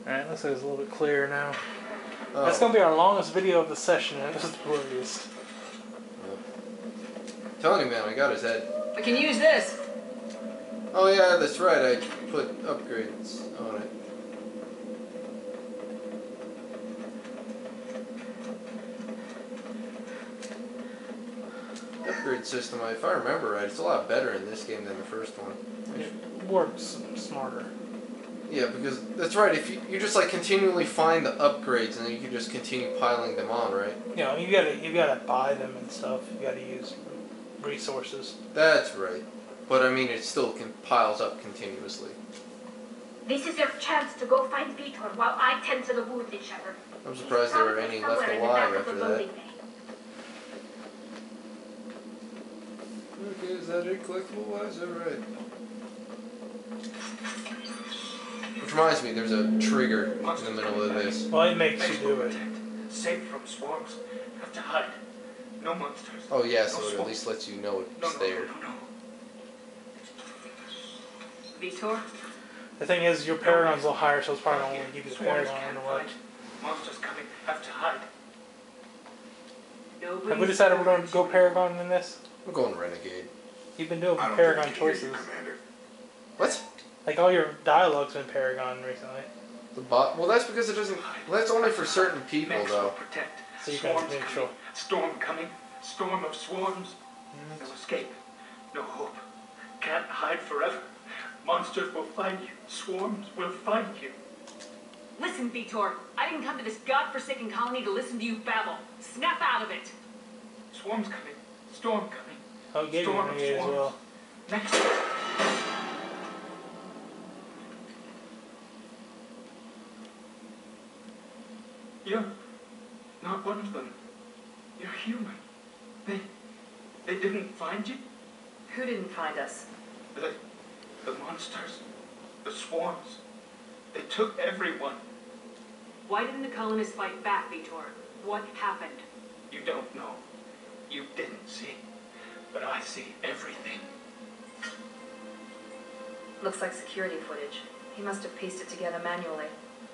Alright, looks like it's a little bit clearer now. Oh. That's gonna be our longest video of the session, and it's the blurriest. Telling you, man, I got his head. We can use this. Oh yeah, that's right. I put upgrades on it. The upgrade system, if I remember right, it's a lot better in this game than the first one. It works smarter. Yeah, because that's right. If you just like continually find the upgrades, and then you can just continue piling them on, right? You know, you gotta buy them and stuff. You gotta use resources. That's right. But I mean, it still piles up continuously. This is your chance to go find Vitor while I tend to the wounded, Shepard. I'm surprised there were any left alive after that. Okay, is that it? Collectible wise? Alright. Which reminds me, there's a trigger in the middle of this. Well, it makes you do it. Safe from swarms. Have to hide. No monsters. Oh yeah, so it at least lets you know it's there. No. Vitor? The thing is, your Paragon's a little higher, so it's probably not going to give you the Paragon or what. Monsters coming. Have to hide. Have we decided we're going to go Paragon in this? We're going Renegade. You've been doing Paragon choices. What? Like all your dialogue's been Paragon recently. The bot? Well, that's because it doesn't. Well, that's only for certain people, though. Protect. So you guys make sure. Storm coming. Storm of swarms. No escape. No hope. Can't hide forever. Monsters will find you. Swarms will find you. Listen, Vitor. I didn't come to this godforsaken colony to listen to you babble. Snap out of it. Swarms coming. Storm coming. Oh, gave you Renegade as well. Next. You're not one of them. You're human. They didn't find you? Who didn't find us? The monsters. The swarms. They took everyone. Why didn't the colonists fight back, Vitor? What happened? You don't know. You didn't see. But I see everything. Looks like security footage. He must have pieced it together manually.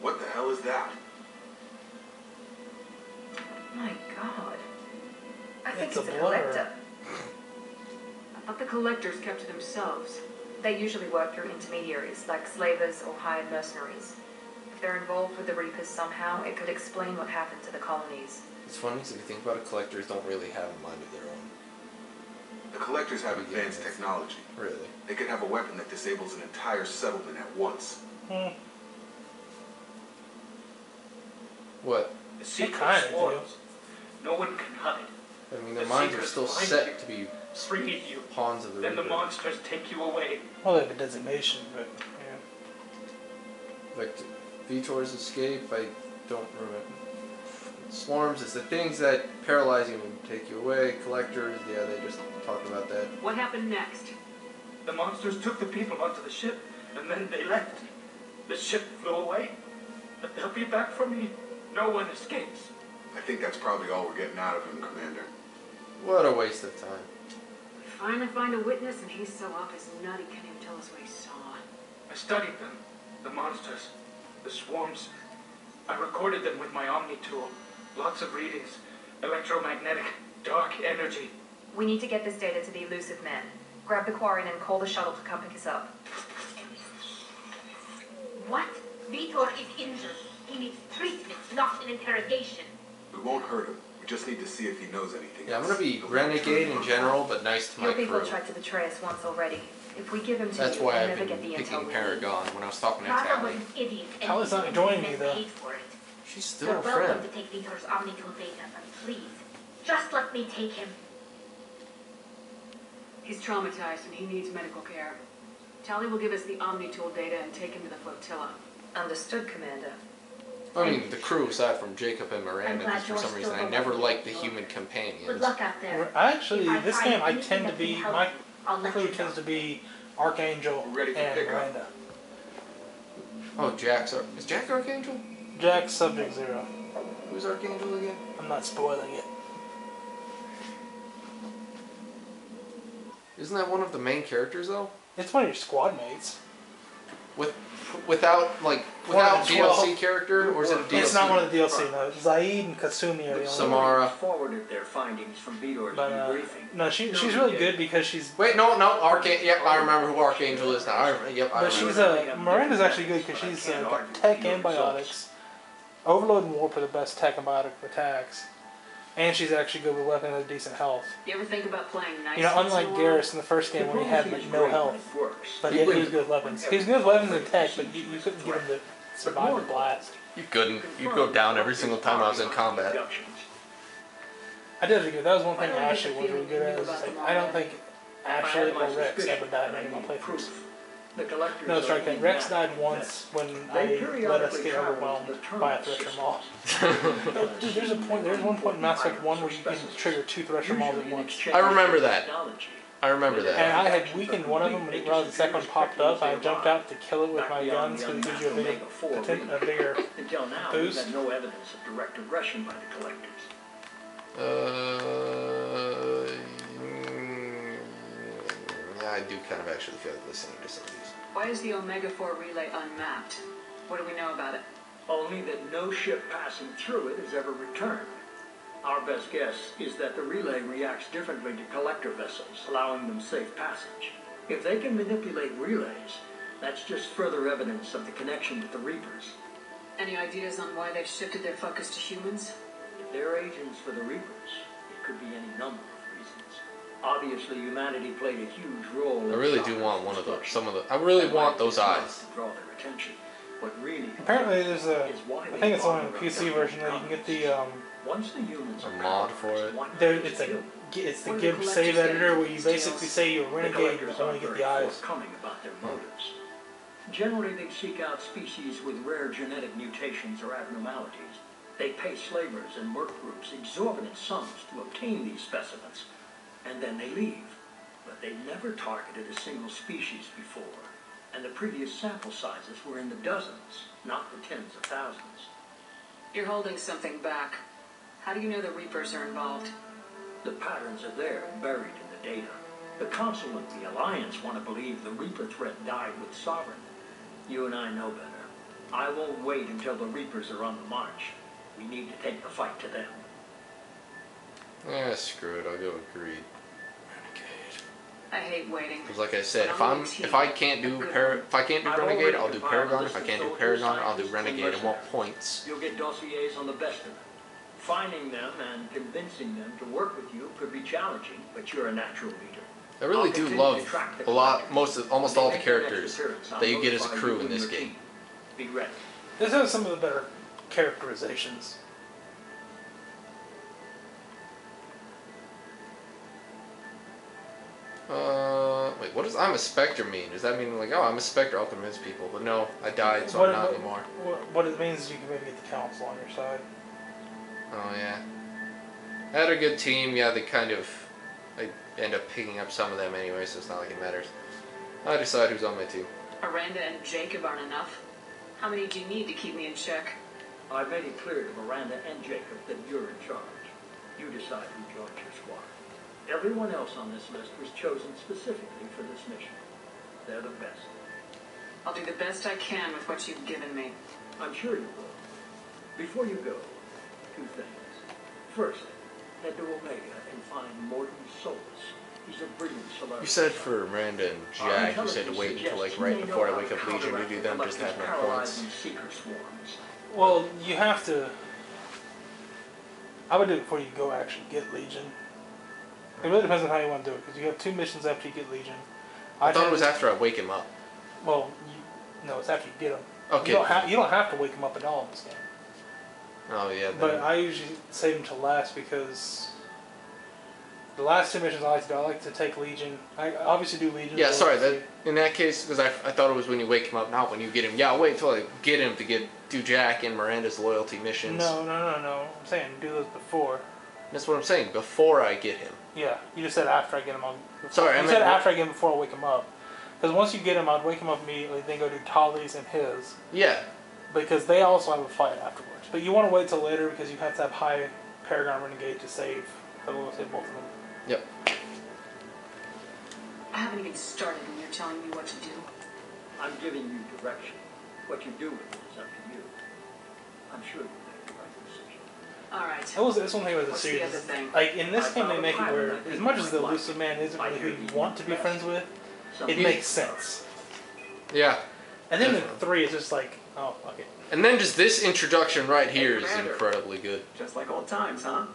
What the hell is that? My God. I think It's it's a a blur. collector. I thought the collectors kept to themselves. They usually work through intermediaries, like slavers or hired mercenaries. If they're involved with the Reapers somehow, it could explain what happened to the colonies. It's funny because if you think about it, collectors don't really have a mind of their own. The collectors have advanced technology. Really? They can have a weapon that disables an entire settlement at once. What? The secret kind of swarms. No one can hide. I mean, their minds are still set to be Free you. pawns of the Then the Reaper. monsters take you away. Well, they have a designation, but yeah. Like Vitor's escape, I don't remember. Swarms is the things that paralyze you and take you away. Collectors, yeah, they just talked about that. What happened next? The monsters took the people onto the ship, and then they left. The ship flew away. But they'll be back for me. No one escapes. I think that's probably all we're getting out of him, Commander. What a waste of time. Finally find a witness, and he's so up his nut he can't even tell us what he saw. I studied them. The monsters. The swarms. I recorded them with my Omni tool. Lots of readings. Electromagnetic. Dark energy. We need to get this data to the elusive men. Grab the quarry and call the shuttle to come pick us up. What? Vitor is injured. He needs treatment, not an interrogation. We won't hurt him. We just need to see if he knows anything. Yeah, I'm gonna be renegade in general, but nice to my Your people crew. tried to betray us once already. If we give him to That's you, why we'll I've never been get the picking intel we need. Paragon when I was talking to Martha was Tally. an idiot and Tally's not he joining went me, though. paid for it. She's still You're a welcome friend. to take Vitor's Omni-Tool data, but please, just let me take him. He's traumatized, and he needs medical care. Tally will give us the Omni-Tool data and take him to the flotilla. Understood, Commander. I mean, the crew, aside from Jacob and Miranda, glad because for you're some reason still I the never one liked the who human Good companions. luck out there. Actually, If I this find game I anything tend to that be can help my you, I'll let crew you know. tends to be Archangel We're ready for and pickup. Miranda. Oh, is Jack Archangel? Jack's Subject Zero. Who's Archangel again? I'm not spoiling it. Isn't that one of the main characters though? It's one of your squad mates. With without DLC character, or is it a DLC? It's not one of the DLC. No, Zaid and Kasumi are the only. Samara. Forwarded their findings from Vitor's But debriefing. no, she's really good because she's. Wait, no, Archangel. Yep, I remember who Archangel is now. I But remember. she's Miranda's actually good because she's got tech and biotics. Overload and Warp are the best tech and biotic attacks. And she's actually good with weapons with decent health. You ever think about playing nice? You know, unlike Garrus in the first game when he had like no health. But yet he was good with weapons. He was good with weapons and tech, but you couldn't get him to survive the blast. You couldn't. You'd go down every single time I was in combat. I did really good. That was one thing Ashley was really good at. Was like, I don't think Ashley or Rex ever died in any of my playthroughs. No, that's right. Then Rex died once when I let us get overwhelmed by a Thresher Maul. Dude, there's one point in Mass Effect 1 where you can trigger 2 Thresher Mauls at once. I remember that. I remember that. And I had weakened one of them when the second one popped up. I jumped out to kill it with my guns because it gives you a bigger Until now, we've boost. had no evidence of direct aggression by the collectors. Yeah, I do kind of actually feel like listening to some of these. Why is the Omega-4 relay unmapped? What do we know about it? Only that no ship passing through it has ever returned. Our best guess is that the relay reacts differently to collector vessels, allowing them safe passage. If they can manipulate relays, that's just further evidence of the connection with the Reapers. Any ideas on why they've shifted their focus to humans? If they're agents for the Reapers, it could be any number of reasons. Obviously, humanity played a huge role in I really do want one of those. I really want those eyes. to draw their attention. What really Apparently there's a, is why I they think it's only bother in the PC about version that you can get the, once the humans A are mod for it. it's the GIMP save editor where you basically say you're a renegade but only get the eyes. Forthcoming about their motives. Generally, they seek out species with rare genetic mutations or abnormalities. They pay slavers and work groups exorbitant sums to obtain these specimens, and then they leave. But they never targeted a single species before, and the previous sample sizes were in the dozens, not the tens of thousands. You're holding something back. How do you know the Reapers are involved? The patterns are there, buried in the data. The Council and the Alliance want to believe the Reaper threat died with Sovereign. You and I know better. I won't wait until the Reapers are on the march. We need to take the fight to them. Screw it. I'll go with Greed. Renegade. I hate waiting. Because like I said, if I can't do Renegade, I'll do Paragon. If I can't do Paragon, I'll do Renegade. I want points. You'll get dossiers on the best of them. Finding them and convincing them to work with you could be challenging, but you're a natural leader. I really do love almost all the characters that you get as a crew in this game. Be ready. This has some of the better characterizations. Wait, what does I'm a Spectre mean? Does that mean like, oh, I'm a Spectre, I'll convince people? But no, I died, so I'm not anymore. What it means is you can maybe get the council on your side. Oh yeah. I had a good team, yeah, I end up picking up some of them anyway, so it's not like it matters. I decide who's on my team. Aranda and Jacob aren't enough. How many do you need to keep me in check? I've made it clear to Miranda and Jacob that you're in charge. You decide who joins your squad. Everyone else on this list was chosen specifically for this mission. They're the best. I'll do the best I can with what you've given me. I'm sure you will. Before you go, 2 things. First, head to Omega and find Morton Solus. He's a brilliant celebrity. You said for Miranda and Jack, you said to wait until like right before I wake up Legion to do them, just to have no points. Well, you have to. I would do it before you go actually get Legion. It really depends on how you want to do it, because you have 2 missions after you get Legion. I thought it was after I wake him up. Well, no, it's after you get him. Okay. You don't have to wake him up at all in this game. Oh yeah. But I usually save him to last because the last 2 missions I like to do, I like to take Legion. I obviously do Legion. Yeah, sorry. In that case, because I thought it was when you wake him up, not when you get him. Yeah, I'll wait until I get him to do Jack and Miranda's loyalty missions. No. I'm saying do those before. That's what I'm saying. Before I get him. Yeah, you just said after I get him. Sorry, I meant said after I get him before I wake him up. Because once you get him, I'd wake him up immediately. Then go do Tali's and his. Yeah. Because they also have a fight afterwards. But you want to wait till later because you have to have high Paragon Renegade to save. Otherwise, save both of them. Yep. I haven't even started and you're telling me what to do. I'm giving you direction. What you do with it is up to you. I'm sure you'll make the right decision. All right. That's one thing with the What's the series. other thing? Like in this game, they make it where, as much as the elusive man isn't really who you want to be friends with, it makes sense. Yeah. And then in 3, it's just like, oh, okay. And then just this introduction right here is incredibly good. Just like old times, huh?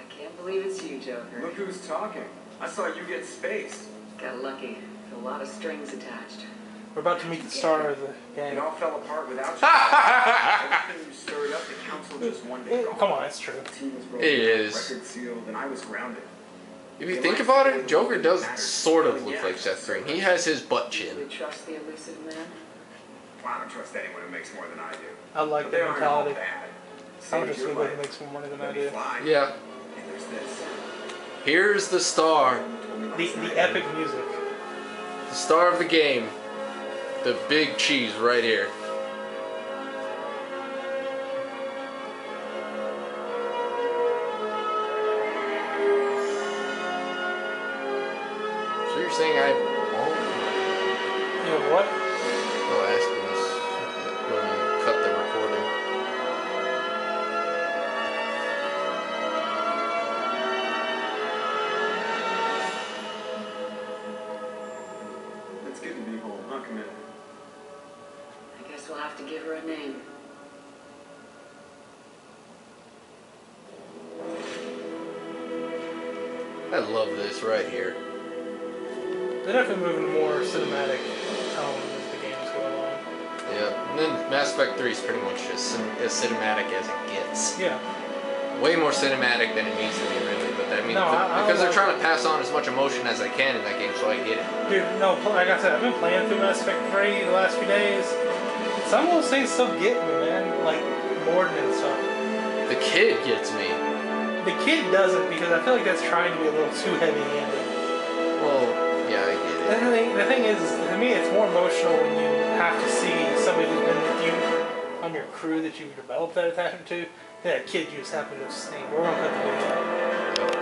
I can't believe it's you, Joker. Look who's talking. I saw you get space. Got lucky. A lot of strings attached. We're about to meet the star of the It game. all fell apart without you. Everything you stirred up, the council just one day gone. Come on, it's true. The team was broken It up, is. record sealed, and I was grounded. If you think about it, Joker does sort of look like Seth Green. He has his butt Do chin. you trust the elusive man? Well, I don't trust anyone who makes more than I do. I like But the they aren't all mentality. bad. I'm Saved just your anybody who life. makes more money than I Let me do. fly. Yeah. And there's this. Here's the star. The epic music. The star of the game. The big cheese right here. So you're saying I... You know what? I'll ask him this when we cut the recording. It's good to be home, huh, Commander? I guess we'll have to give her a name. I love this right here. They're definitely moving more cinematic tone as the games go along. Yeah, and then Mass Effect 3 is pretty much just as cinematic as it gets. Yeah. Way more cinematic than it needs to be, really. But I mean, No, I because they're like trying it. to pass on as much emotion as they can in that game, so I get it. Dude, no, like I said, I've been playing through Mass Effect 3 the last few days. Some of those things still get me, man. Like, Morden and stuff. The kid gets me. The kid doesn't, because I feel like that's trying to be a little too heavy-handed. Well, yeah, I get it. The thing is, to me, it's more emotional when you have to see somebody who's been with you on your crew that you've developed that attachment to, than that kid you just happen to have seen. We're gonna cut the video out.